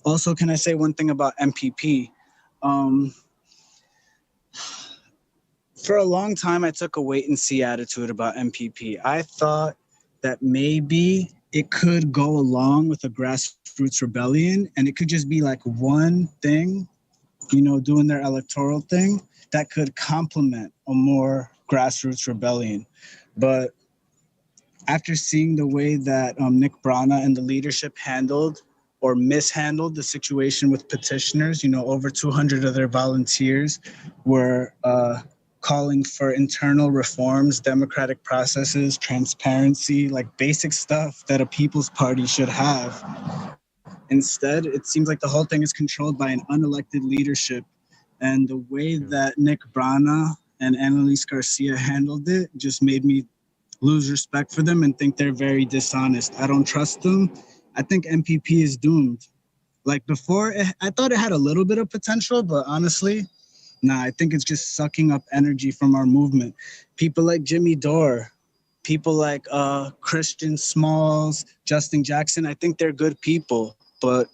Also, can I say one thing about MPP? Um, for a long time, I took a wait and see attitude about MPP. I thought that maybe it could go along with a grassroots rebellion and it could just be like one thing, doing their electoral thing that could complement a more grassroots rebellion. But after seeing the way that Nick Brana and the leadership handled or mishandled the situation with petitioners, over 200 of their volunteers were calling for internal reforms, democratic processes, transparency, like basic stuff that a people's party should have. Instead, it seems like the whole thing is controlled by an unelected leadership. And the way Yeah. that Nick Brana and Annalise Garcia handled it just made me lose respect for them and think they're very dishonest. I don't trust them. I think MPP is doomed. Like before, I thought it had a little bit of potential, but honestly, nah, I think it's just sucking up energy from our movement. People like Jimmy Dore, people like Christian Smalls, Justin Jackson, I think they're good people, but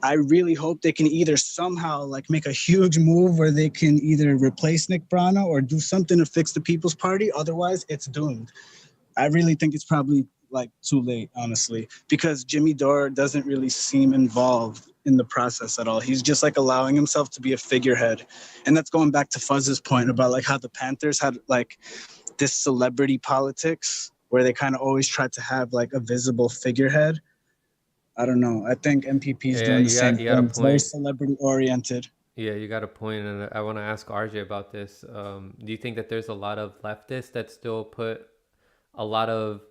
I really hope they can either somehow like make a huge move where they can either replace Nick Brana or do something to fix the People's Party. Otherwise, it's doomed. I really think it's probably like too late, honestly, because Jimmy Dore doesn't really seem involved in the process at all. He's just like allowing himself to be a figurehead. And that's going back to Fuzz's point about like how the Panthers had like this celebrity politics where they kind of always tried to have like a visible figurehead. I don't know. I think MPP is Yeah, doing the same you got a thing. It's very point. celebrity oriented. Yeah, you got a point, and I want to ask RJ about this. Do you think that there's a lot of leftists that still put a lot of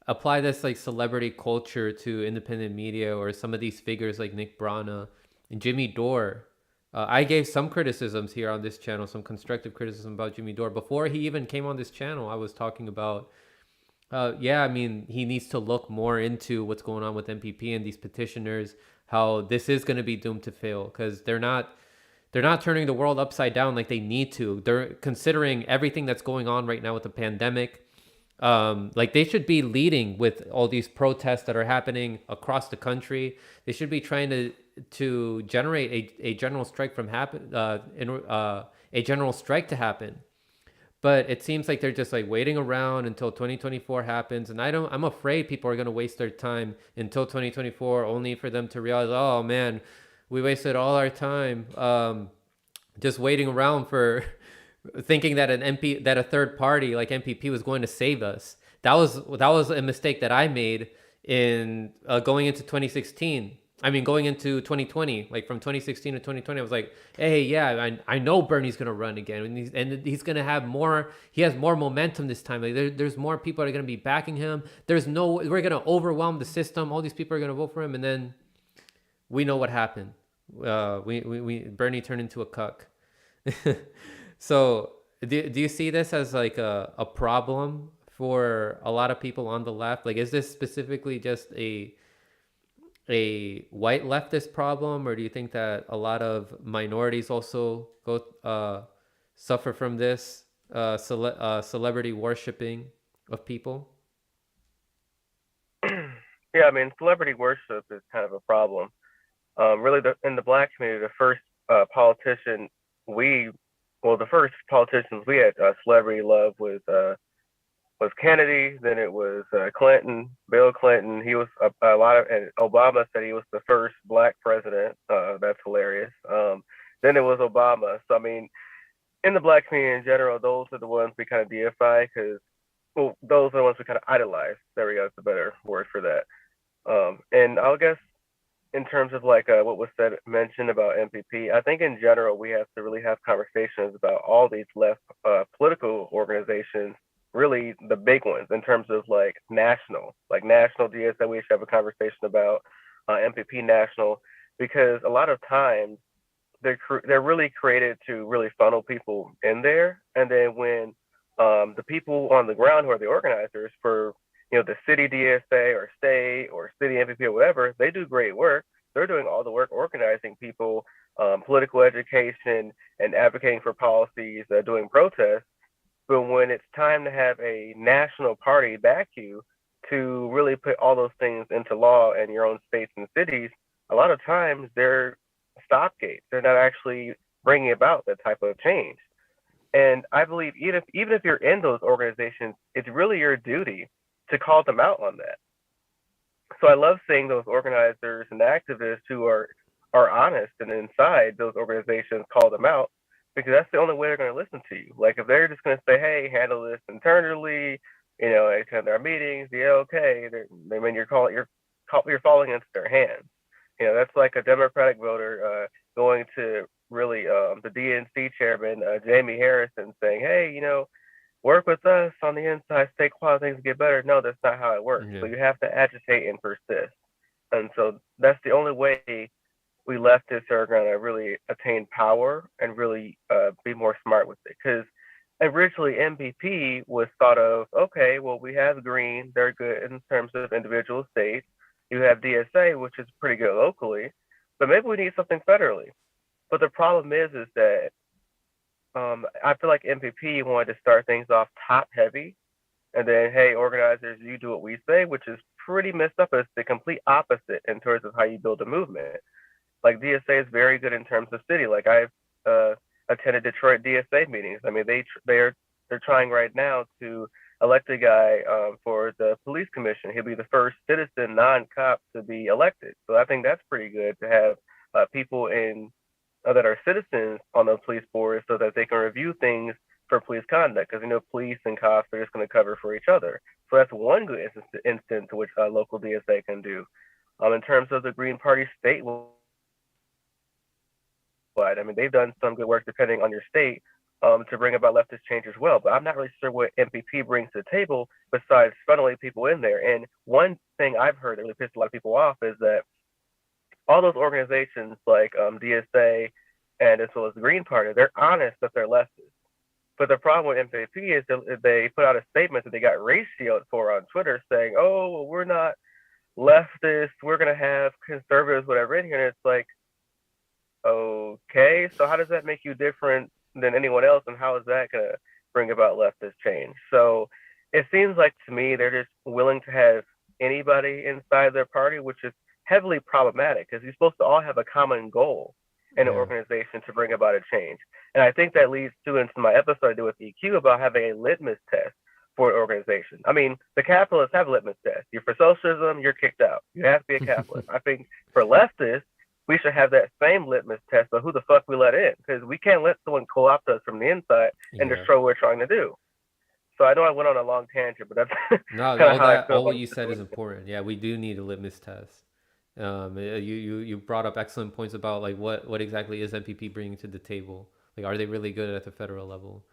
apply this like celebrity culture to independent media or some of these figures like Nick Brana and Jimmy Dore? I gave some criticisms here on this channel, some constructive criticism about Jimmy Dore before he even came on this channel. I was talking about yeah, I mean, he needs to look more into what's going on with MPP and these petitioners, how this is going to be doomed to fail because they're not turning the world upside down like they need to. They're considering everything that's going on right now with the pandemic. Like they should be leading with all these protests that are happening across the country. They should be trying to generate a general strike from a general strike to happen. But it seems like they're just like waiting around until 2024 happens, and I'm afraid people are going to waste their time until 2024 only for them to realize, oh man, we wasted all our time just waiting around for thinking that that a third party like MPP was going to save us. That was a mistake that I made in going into 2016. I mean, going into 2020, like from 2016 to 2020, I was like, hey, yeah, I know Bernie's going to run again. And he's going to have more, he has more momentum this time. Like there's more people that are going to be backing him. We're going to overwhelm the system. All these people are going to vote for him. And then we know what happened. Bernie turned into a cuck. So do you see this as like a problem for a lot of people on the left? Like, is this specifically just a white leftist problem, or do you think that a lot of minorities also go suffer from this celebrity worshiping of people? Yeah, I mean, celebrity worship is kind of a problem. Really, in the black community, the first politician we, well, the first politicians we had celebrity love was Kennedy. Then it was Clinton, Bill Clinton. He was a lot of, and Obama said he was the first black president. That's hilarious. Then it was Obama. So I mean, in the black community in general, those are the ones we kind of deify because, well, those are the ones we kind of idolize. There we go. That's a better word for that. And I guess in terms of like what was said mentioned about MPP, I think in general we have to really have conversations about all these left political organizations, really the big ones in terms of like national DSA. We should have a conversation about MPP national because a lot of times they're really created to really funnel people in there, and then when the people on the ground who are the organizers for the city DSA or state or city MPP or whatever, they do great work. They're doing all the work organizing people, political education, and advocating for policies, doing protests. But when it's time to have a national party back you to really put all those things into law in your own states and cities, a lot of times they're stopgates. They're not actually bringing about that type of change. And I believe even if you're in those organizations, it's really your duty to call them out on that. So I love seeing those organizers and activists who are honest and inside those organizations call them out, because that's the only way they're going to listen to you. Like if they're just going to say, "Hey, handle this internally," attend our meetings, yeah, okay. I mean, you're falling into their hands. That's like a Democratic voter going to really the DNC chairman Jamie Harrison saying, "Hey, work with us on the inside, stay quiet, things get better." No, that's not how it works. Yeah. So you have to agitate and persist. And so that's the only way we leftists are going to really attain power and really be more smart with it. Because originally MPP was thought of, okay, well, we have Green, they're good in terms of individual states. You have DSA, which is pretty good locally, but maybe we need something federally. But the problem is that I feel like MPP wanted to start things off top heavy, and then, hey, organizers, you do what we say, which is pretty messed up. It's the complete opposite in terms of how you build a movement. Like DSA is very good in terms of city. Like I've attended Detroit DSA meetings. I mean, they're trying right now to elect a guy for the police commission. He'll be the first citizen non-cop to be elected. So I think that's pretty good to have people that are citizens on the police board so that they can review things for police conduct, because police and cops are just going to cover for each other. So that's one good instance to which local DSA can do. In terms of the Green Party statewide, I mean, they've done some good work depending on your state to bring about leftist change as well. But I'm not really sure what MPP brings to the table besides funneling people in there. And one thing I've heard that really pissed a lot of people off is that all those organizations like DSA and as well as the Green Party, they're honest that they're leftist. But the problem with MPP is that they put out a statement that they got ratioed for on Twitter saying, "Oh, well, we're not leftist, we're going to have conservatives, whatever in here." And it's like, okay, so how does that make you different than anyone else? And how is that going to bring about leftist change? So it seems like to me, they're just willing to have anybody inside their party, which is heavily problematic because you're supposed to all have a common goal in an organization to bring about a change. And I think that leads into my episode I did with EQ about having a litmus test for an organization. I mean, the capitalists have a litmus test. You're for socialism, you're kicked out. You have to be a capitalist. I think for leftists, we should have that same litmus test of who the fuck we let in, because we can't let someone co-opt us from the inside and destroy what we're trying to do. So I know I went on a long tangent, but that's no, all what you said is important. Yeah, we do need a litmus test. You brought up excellent points about like what exactly is MPP bringing to the table? Like, are they really good at the federal level?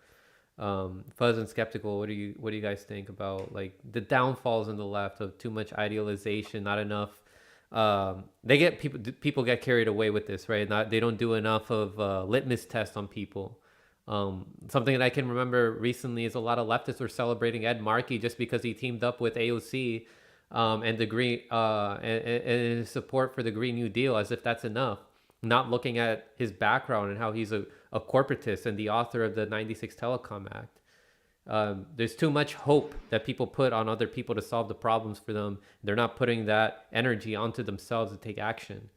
Fuzz and Skeptical, what do you guys think about like the downfalls in the left of too much idealization, not enough? People get carried away with this, right? They don't do enough of litmus tests on people. Something that I can remember recently is a lot of leftists were celebrating Ed Markey just because he teamed up with AOC and the Green and his support for the Green New Deal, as if that's enough. Not looking at his background and how he's a corporatist and the author of the '96 Telecom Act. There's too much hope that people put on other people to solve the problems for them. They're not putting that energy onto themselves to take action.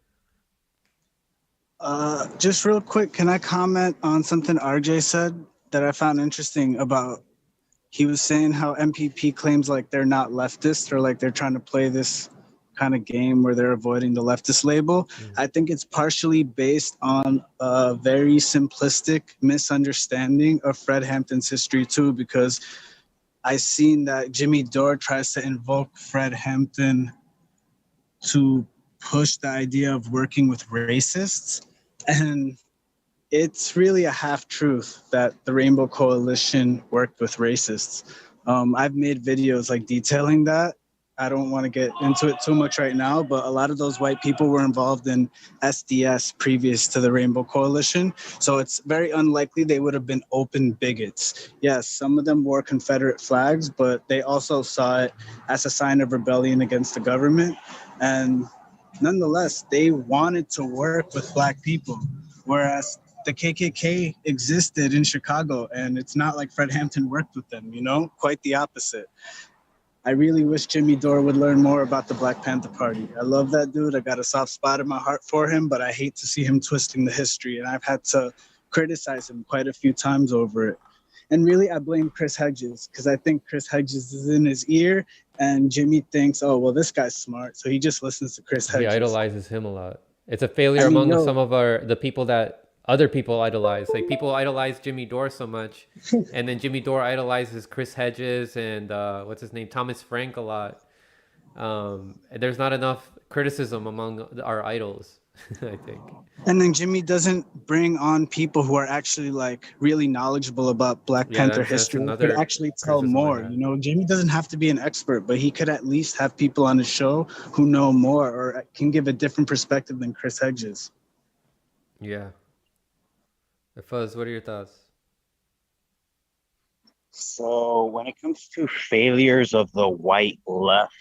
Just real quick, can I comment on something RJ said that I found interesting about? He was saying how MPP claims like they're not leftist, or like they're trying to play this kind of game where they're avoiding the leftist label. I think it's partially based on a very simplistic misunderstanding of Fred Hampton's history too, because I've seen that Jimmy Dore tries to invoke Fred Hampton to push the idea of working with racists. And it's really a half-truth that the Rainbow Coalition worked with racists. I've made videos like detailing that. I don't want to get into it too much right now, but a lot of those white people were involved in SDS previous to the Rainbow Coalition. So it's very unlikely they would have been open bigots. Yes, some of them wore Confederate flags, but they also saw it as a sign of rebellion against the government. And nonetheless, they wanted to work with Black people, whereas the KKK existed in Chicago, and it's not like Fred Hampton worked with them, quite the opposite. I really wish Jimmy Dore would learn more about the Black Panther Party. I love that dude. I got a soft spot in my heart for him, but I hate to see him twisting the history, and I've had to criticize him quite a few times over it. And really, I blame Chris Hedges because I think Chris Hedges is in his ear, and Jimmy thinks, oh, well, this guy's smart, so he just listens to Chris He Hedges. idolizes him a lot. It's a failure among some of the people that other people idolize. Like people idolize Jimmy Dore so much, and then Jimmy Dore idolizes Chris Hedges and what's his name, Thomas Frank a lot. And there's not enough criticism among our idols, I think. And then Jimmy doesn't bring on people who are actually like really knowledgeable about Black Panther history. Could actually tell more. You know, Jimmy doesn't have to be an expert, but he could at least have people on his show who know more or can give a different perspective than Chris Hedges. Yeah. Fuzz, what are your thoughts? So when it comes to failures of the white left,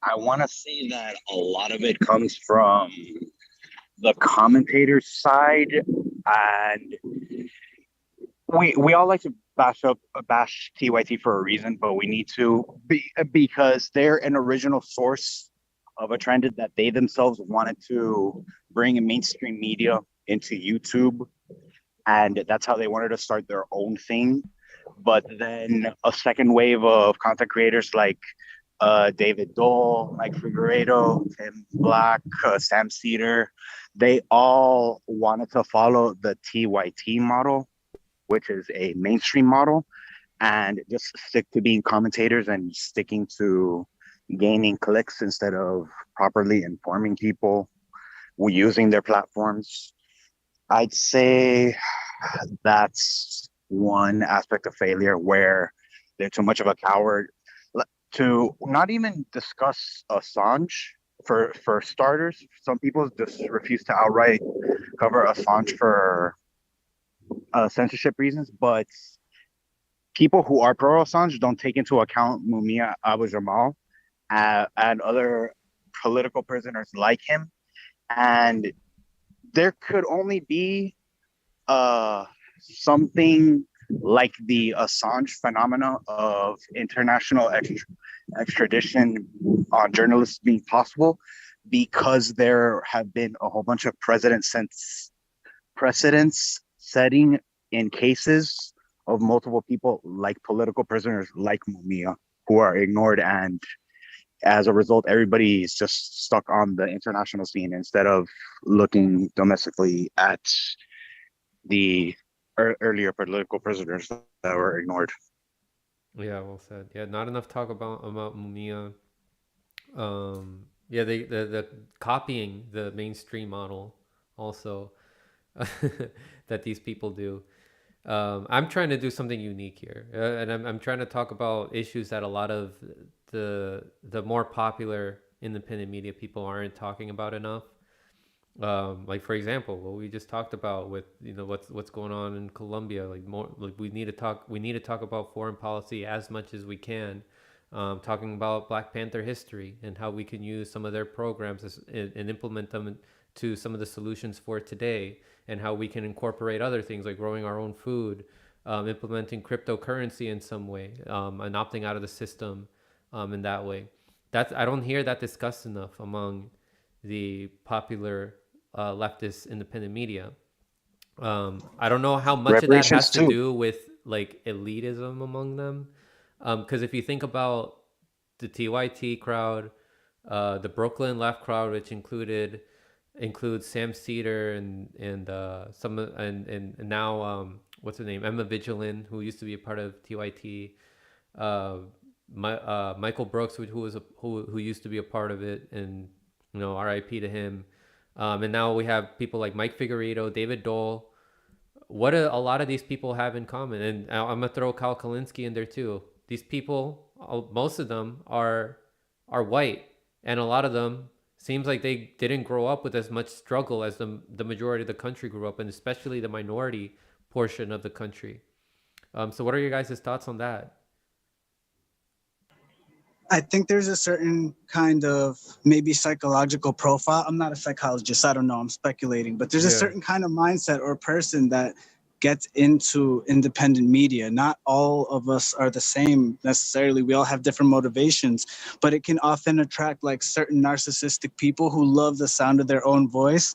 I want to say that a lot of it comes from the commentators' side, and we all like to bash TYT for a reason, but we need to because they're an original source of a trend that they themselves wanted to bring in mainstream media into YouTube, and that's how they wanted to start their own thing. But then a second wave of content creators like David Dole, Mike Figueredo, Tim Black, Sam Cedar, they all wanted to follow the TYT model, which is a mainstream model, and just stick to being commentators and sticking to gaining clicks instead of properly informing people using their platforms. I'd say that's one aspect of failure where they're too much of a coward to not even discuss Assange. For starters, some people just refuse to outright cover Assange for censorship reasons, but people who are pro Assange don't take into account Mumia Abu-Jamal and other political prisoners like him. And there could only be something like the Assange phenomena of international extradition on journalists being possible because there have been a whole bunch of precedents setting in cases of multiple people like political prisoners like Mumia who are ignored, and as a result, everybody is just stuck on the international scene instead of looking domestically at the earlier political prisoners that were ignored. Yeah, well said. Yeah, not enough talk about Mumia. Yeah, the copying the mainstream model also that these people do. I'm trying to do something unique here, and I'm trying to talk about issues that a lot of the more popular independent media people aren't talking about enough. Like for example, what we just talked about with what's going on in Colombia. Like more, like we need to talk about foreign policy as much as we can. Talking about Black Panther history and how we can use some of their programs and implement them to some of the solutions for today, and how we can incorporate other things like growing our own food, implementing cryptocurrency in some way, and opting out of the system in that way. I don't hear that discussed enough among the popular leftist independent media. I don't know how much of that has to do with like elitism among them. Because if you think about the TYT crowd, the Brooklyn left crowd, which includes Sam Cedar and now what's her name, Emma Vigilant, who used to be a part of TYT, Michael Brooks, who used to be a part of it, and R.I.P. to him. And now we have people like Mike Figueredo, David Dole. What do a lot of these people have in common? And I'm gonna throw Kyle Kalinske in there too. These people, most of them are white, and a lot of them seems like they didn't grow up with as much struggle as the majority of the country grew up in, especially the minority portion of the country. So what are your guys' thoughts on that? I think there's a certain kind of maybe psychological profile. I'm not a psychologist. I don't know. I'm speculating. But there's a certain kind of mindset or person that get into independent media. Not all of us are the same necessarily. We all have different motivations, but it can often attract like certain narcissistic people who love the sound of their own voice,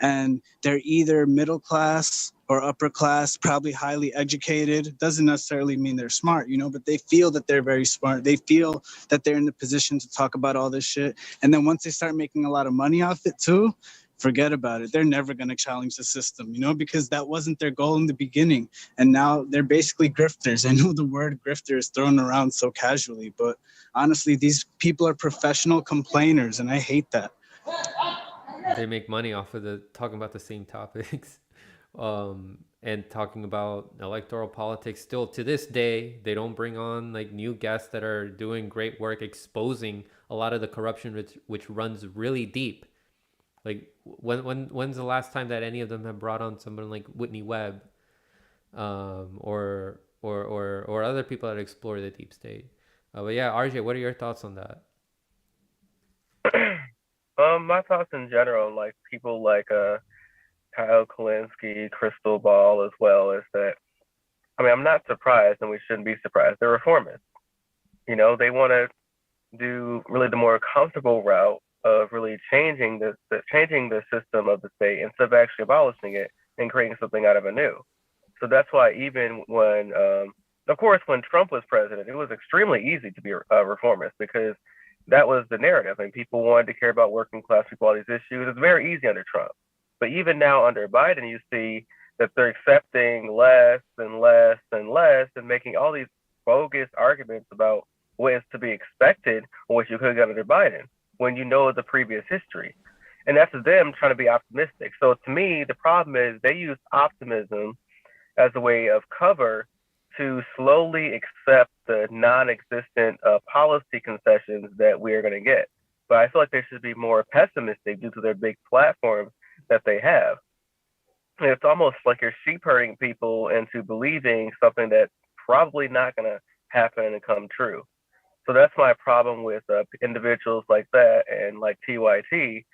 and they're either middle class or upper class, probably highly educated. Doesn't necessarily mean they're smart, but they feel that they're very smart. They feel that they're in the position to talk about all this shit. And then once they start making a lot of money off it too, forget about it. They're never going to challenge the system, because that wasn't their goal in the beginning. And now they're basically grifters. I know the word grifter is thrown around so casually, but honestly, these people are professional complainers, and I hate that. They make money off of talking about the same topics. And talking about electoral politics. Still to this day, they don't bring on like new guests that are doing great work exposing a lot of the corruption which runs really deep. Like when's the last time that any of them have brought on someone like Whitney Webb, or other people that explore the deep state? But yeah, RJ, what are your thoughts on that? My thoughts in general, like people like Kyle Kulinski, Crystal Ball, as well, is that, I'm not surprised, and we shouldn't be surprised. They're reformists. They want to do really the more comfortable route of really changing the system of the state instead of actually abolishing it and creating something out of it new. So that's why even when, of course, when Trump was president, it was extremely easy to be a reformist because that was the narrative. And people wanted to care about working class people, all these issues. It's very easy under Trump. But even now under Biden, you see that they're accepting less and less and less and making all these bogus arguments about what is to be expected or what you could have done under Biden when you know the previous history. And that's them trying to be optimistic. So to me, the problem is they use optimism as a way of cover to slowly accept the non-existent policy concessions that we are going to get. But I feel like they should be more pessimistic due to their big platforms that they have. And it's almost like you're sheep herding people into believing something that's probably not going to happen and come true. So that's my problem with individuals like that and like TYT,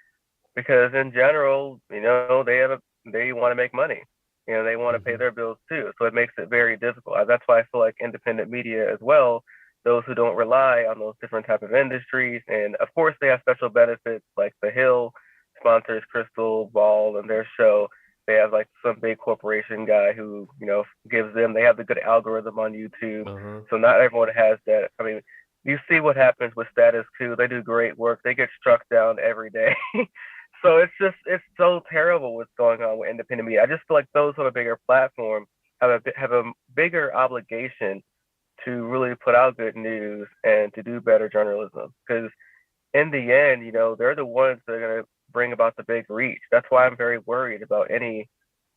because in general, they want to make money. They want to pay their bills too. So it makes it very difficult. That's why I feel like independent media as well, those who don't rely on those different type of industries, and of course they have special benefits, like The Hill sponsors Crystal Ball and their show. They have like some big corporation guy who, gives them, they have the good algorithm on YouTube. So not everyone has that. You see what happens with Status Quo. They do great work. They get struck down every day. So it's so terrible what's going on with independent media. I just feel like those on a bigger platform have a bigger obligation to really put out good news and to do better journalism. Because in the end, they're the ones that are going to bring about the big reach. That's why I'm very worried about any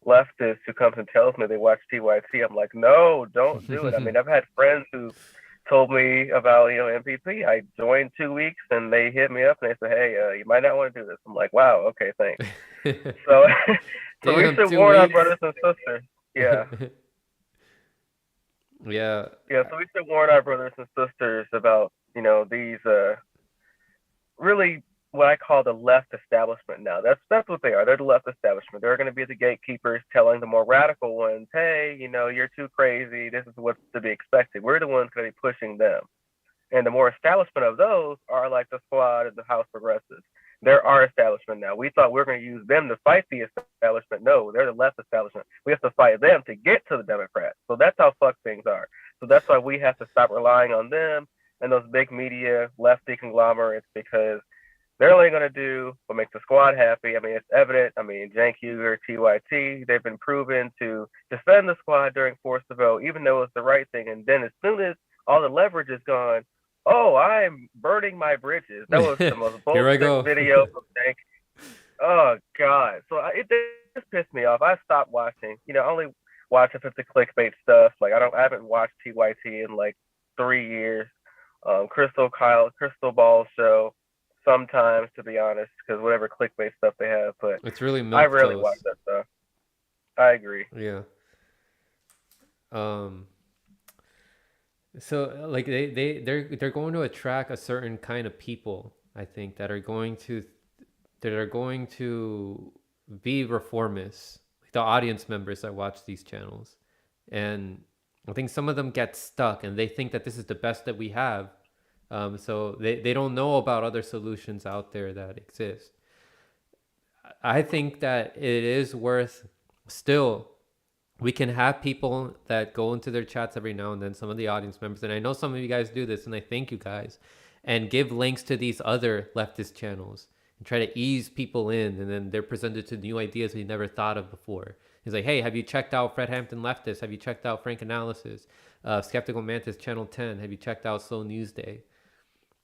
leftist who comes and tells me they watch TYT. I'm like, no, don't do it. I've had friends who told me about MPP. I joined 2 weeks and they hit me up and they said, hey, you might not want to do this. I'm like, wow, okay, thanks. So we should warn our brothers and sisters. Yeah. Yeah. So we should warn our brothers and sisters about these really what I call the left establishment now. That's what they are. They're the left establishment. They're going to be the gatekeepers telling the more radical ones, hey, you're too crazy. This is what's to be expected. We're the ones going to be pushing them. And the more establishment of those are like the Squad and the House Progressives. They're our establishment now. We thought we were going to use them to fight the establishment. No, they're the left establishment. We have to fight them to get to the Democrats. So that's how fucked things are. So that's why we have to stop relying on them and those big media lefty conglomerates, because they're only going to do what makes the Squad happy. It's evident. Cenk Uygur, TYT, they've been proven to defend the Squad during Force the Vote, even though it's the right thing. And then as soon as all the leverage is gone, oh, I'm burning my bridges. That was the most bullshit video from Cenk. Oh, God. So it just pissed me off. I stopped watching. I only watch if it's the clickbait stuff. Like, I haven't watched TYT in like 3 years. Crystal Ball show. Sometimes, to be honest, because whatever clickbait stuff they have, but it's really I rarely watch that stuff. I agree. Yeah. So like they're going to attract a certain kind of people, I think, that are going to be reformists. the audience members that watch these channels. And I think some of them get stuck and they think that this is the best that we have. So they don't know about other solutions out there that exist. I think that it is worth still, we can have people that go into their chats every now and then, some of the audience members, and I know some of you guys do this, and I thank you guys, and give links to these other leftist channels and try to ease people in, and then they're presented to new ideas they never thought of before. He's like, hey, have you checked out Fred Hampton Leftist? Have you checked out Frank Analysis? Skeptical Mantis Channel 10? Have you checked out Slow News Day?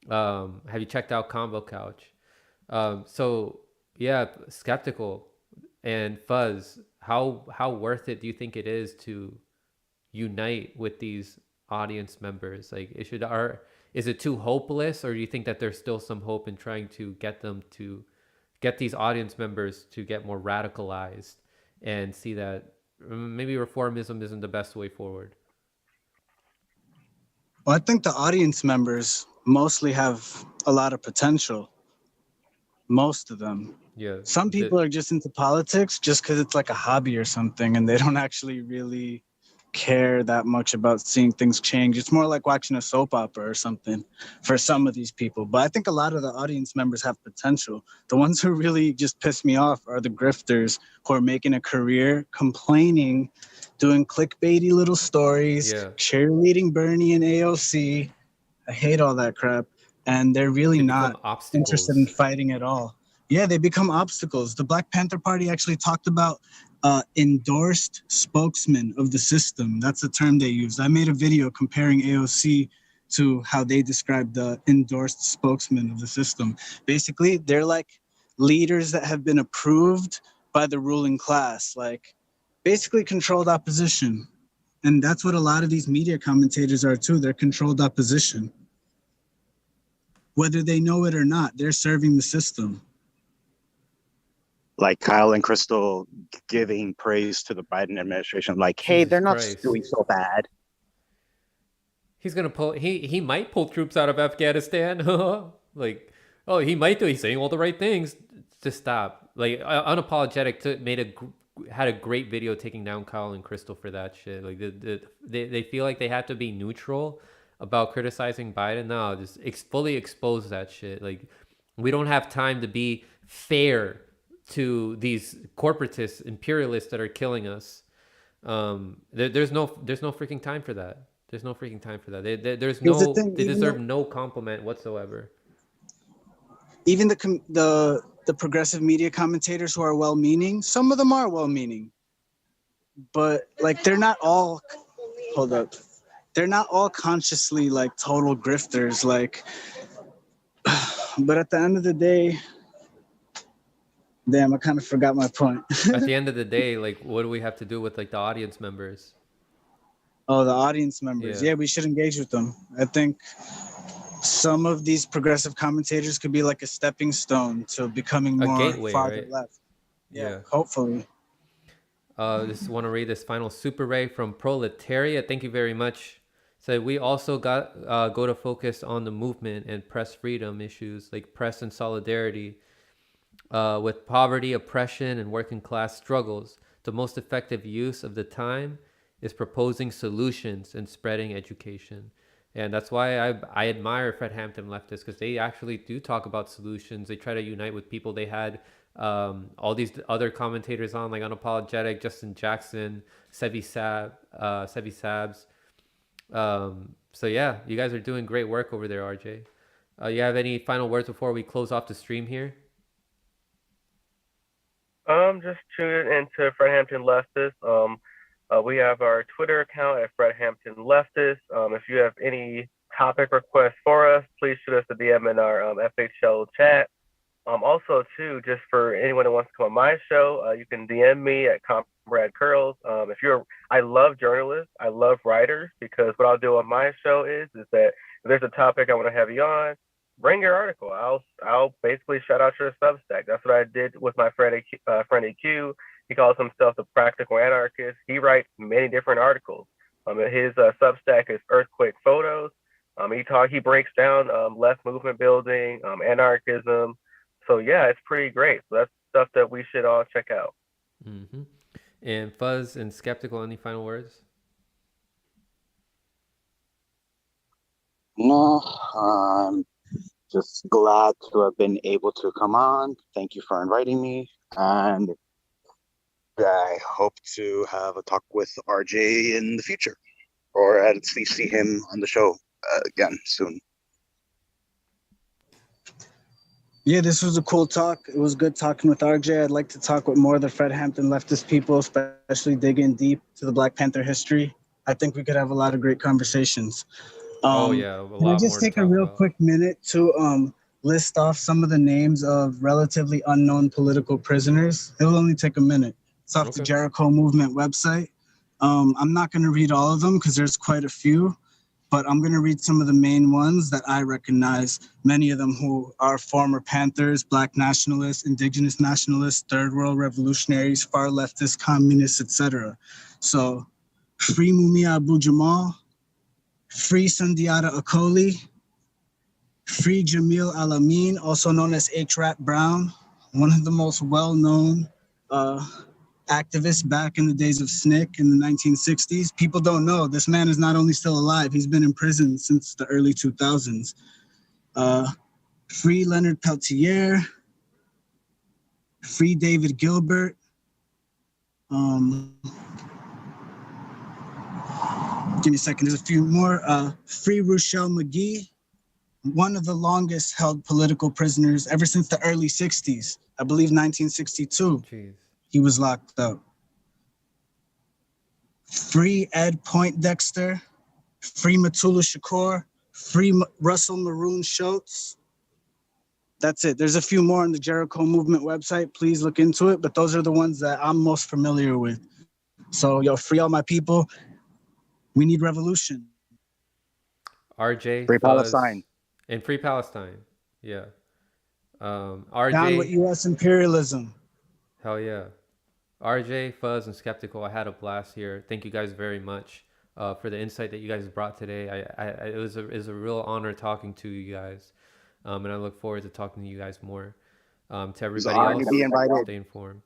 Have you checked out Combo Couch? So yeah, Skeptical and Fuzz, how worth it do you think it is to unite with these audience members? Like, is it too hopeless, or do you think that there's still some hope in trying to get these audience members to get more radicalized and see that maybe reformism isn't the best way forward? Well, I think the audience members mostly have a lot of potential. Most of them. Yeah. Some people are just into politics just because it's like a hobby or something, and they don't actually really care that much about seeing things change. It's more like watching a soap opera or something for some of these people. But I think a lot of the audience members have potential. The ones who really just piss me off are the grifters who are making a career complaining, doing clickbaity little stories, cheerleading Bernie and AOC. I hate all that crap. And they're really not interested in fighting at all. Yeah, they become obstacles. The Black Panther Party actually talked about endorsed spokesman of the system. That's the term they used. I made a video comparing AOC to how they describe the endorsed spokesman of the system. Basically, they're like leaders that have been approved by the ruling class, like basically controlled opposition. And that's what a lot of these media commentators are too. They're controlled opposition. Whether they know it or not, they're serving the system. Like Kyle and Crystal giving praise to the Biden administration, like, hey, they're not doing so bad. He's gonna pull. He might pull troops out of Afghanistan. Like, oh, he might do. He's saying all the right things. Just stop. Like, Unapologetic had a great video taking down Kyle and Crystal for that shit. Like, they feel like they have to be neutral about criticizing Biden. No, just fully expose that shit. Like, we don't have time to be fair to these corporatists, imperialists that are killing us. There's no freaking time for that. There's no freaking time for that. They deserve no compliment whatsoever. Even the progressive media commentators who are well-meaning, some of them are well-meaning, but like they're not all. Hold up. They're not all consciously like total grifters, like, but at the end of the day, damn, I kind of forgot my point. At the end of the day, like, what do we have to do with like the audience members? Oh, the audience members. Yeah, we should engage with them. I think some of these progressive commentators could be like a stepping stone to becoming more gateway, farther right? left. Yeah, hopefully. Just want to read this final super ray from Proletariat. Thank you very much. So we also got go to focus on the movement and press freedom issues, like press and solidarity with poverty, oppression, and working class struggles. The most effective use of the time is proposing solutions and spreading education. And that's why I admire Fred Hampton Leftists, because they actually do talk about solutions. They try to unite with people. They had all these other commentators on, like Unapologetic, Justin Jackson, Sevi Sabs. So yeah, you guys are doing great work over there, RJ. You have any final words before we close off the stream here? Just tune into Fred Hampton Leftist. We have our Twitter account at Fred Hampton Leftist. If you have any topic requests for us, please shoot us a DM in our FHL chat. Also, too, just for anyone who wants to come on my show, you can DM me at Comrade Curls. I love journalists, I love writers, because what I'll do on my show is that if there's a topic I want to have you on, bring your article. I'll basically shout out your Substack. That's what I did with my friend EQ. He calls himself the Practical Anarchist. He writes many different articles. His Substack is Earthquake Photos. He breaks down left movement building, anarchism. So yeah, it's pretty great. So that's stuff that we should all check out. Mm-hmm. And Fuzz and Skeptical, any final words? No, I'm just glad to have been able to come on. Thank you for inviting me, and I hope to have a talk with RJ in the future, or at least see him on the show again soon. Yeah, this was a cool talk. It was good talking with RJ. I'd like to talk with more of the Fred Hampton leftist people, especially digging deep to the Black Panther history. I think we could have a lot of great conversations. Oh yeah, a Can I lot just more to take a talk real about. quick minute to list off some of the names of relatively unknown political prisoners? It'll only take a minute. It's off the Okay. Jericho Movement website. I'm not going to read all of them because there's quite a few, but I'm going to read some of the main ones that I recognize, many of them who are former Panthers, Black nationalists, Indigenous nationalists, Third World revolutionaries, far leftist communists, etc. So, free Mumia Abu-Jamal, free Sundiata Acoli, free Jamil Al-Amin, also known as H. Rap Brown, one of the most well-known activists back in the days of SNCC in the 1960s. People don't know this man is not only still alive, he's been in prison since the early 2000s. Free Leonard Peltier, free David Gilbert, give me a second, there's a few more. Free Rochelle McGee, one of the longest held political prisoners ever since the early 60s. I believe 1962, Jeez. he was locked up. Free Ed Poindexter, free Matula Shakur, free Russell Maroon Schultz. That's it. There's a few more on the Jericho Movement website. Please look into it, but those are the ones that I'm most familiar with. So, yo, free all my people. We need revolution. RJ, Free Fuzz, Palestine. and Free Palestine. Yeah. Down RJ, with U.S. imperialism. hell yeah. RJ, Fuzz, and Skeptical, I had a blast here. Thank you guys very much for the insight that you guys brought today. It was a real honor talking to you guys, and I look forward to talking to you guys more. To everybody honored else, to be invited. stay informed.